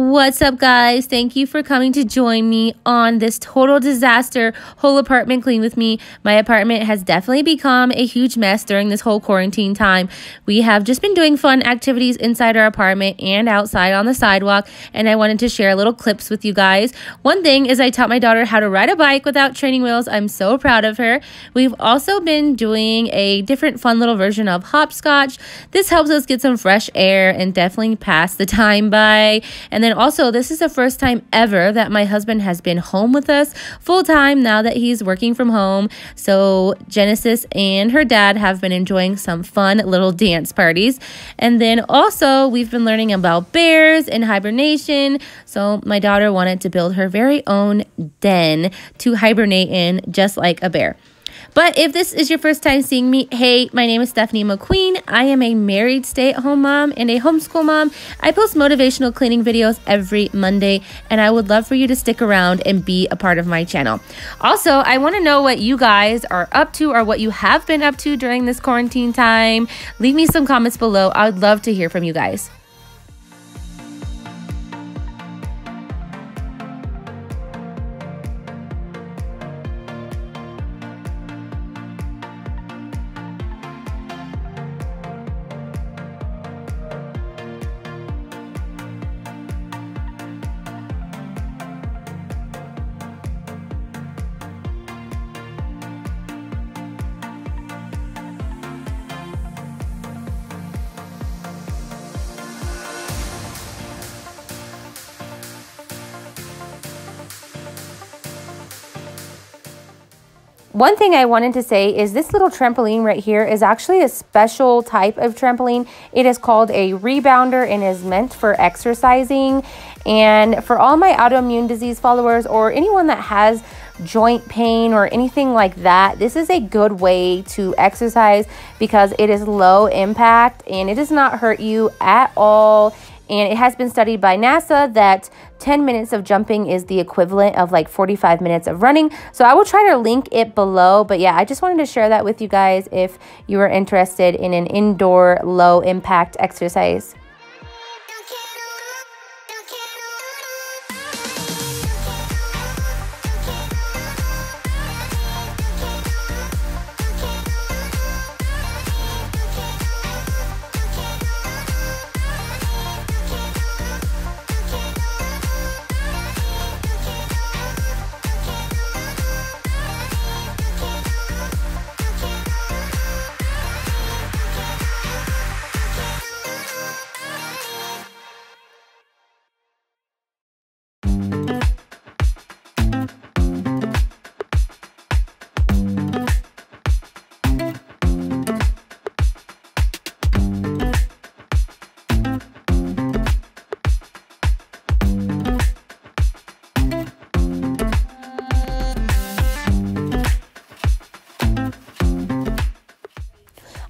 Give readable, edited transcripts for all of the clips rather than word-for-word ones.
What's up, guys? Thank you for coming to join me on this total disaster whole apartment clean with me. My apartment has definitely become a huge mess during this whole quarantine time. We have just been doing fun activities inside our apartment and outside on the sidewalk, and I wanted to share little clips with you guys. One thing is I taught my daughter how to ride a bike without training wheels. I'm so proud of her. We've also been doing a different fun little version of hopscotch. This helps us get some fresh air and definitely pass the time by. And then also, this is the first time ever that my husband has been home with us full time now that he's working from home. So Genesis and her dad have been enjoying some fun little dance parties. And then also, we've been learning about bears and hibernation. So my daughter wanted to build her very own den to hibernate in, just like a bear. But if this is your first time seeing me, hey, my name is Stephanie McQueen. I am a married stay-at-home mom and a homeschool mom. I post motivational cleaning videos every Monday, and I would love for you to stick around and be a part of my channel. Also, I want to know what you guys are up to or what you have been up to during this quarantine time. Leave me some comments below. I would love to hear from you guys. One thing I wanted to say is this little trampoline right here is actually a special type of trampoline. It is called a rebounder and is meant for exercising. And for all my autoimmune disease followers or anyone that has joint pain or anything like that, this is a good way to exercise because it is low impact and it does not hurt you at all. And it has been studied by NASA that 10 minutes of jumping is the equivalent of like 45 minutes of running. So I will try to link it below. But yeah, I just wanted to share that with you guys if you are interested in an indoor low impact exercise.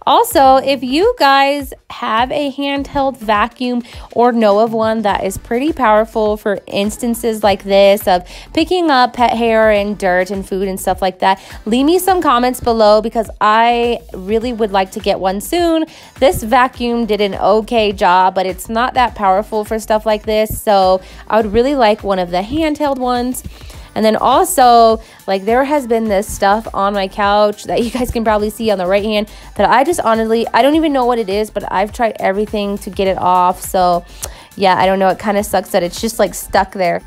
Also, if you guys have a handheld vacuum or know of one that is pretty powerful for instances like this of picking up pet hair and dirt and food and stuff like that, leave me some comments below because I really would like to get one soon. This vacuum did an okay job, but it's not that powerful for stuff like this. So I would really like one of the handheld ones. And then also, like, there has been this stuff on my couch that you guys can probably see on the right hand that I just honestly, I don't even know what it is, but I've tried everything to get it off. So yeah, I don't know. It kind of sucks that it's just like stuck there.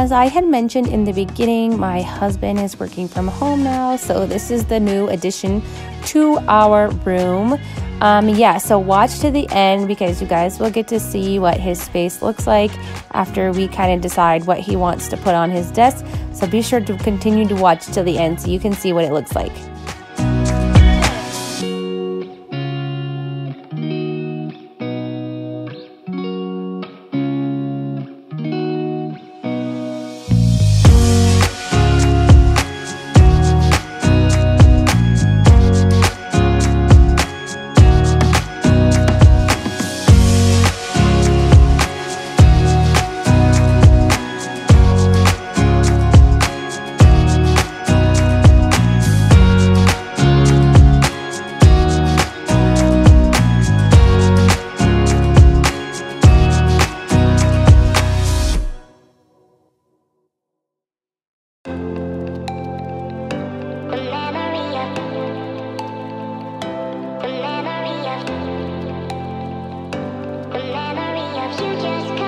as I had mentioned in the beginning, my husband is working from home now, so this is the new addition to our room. So watch to the end because you guys will get to see what his space looks like after we kind of decide what he wants to put on his desk. So be sure to continue to watch till the end so you can see what it looks like. The memory of you just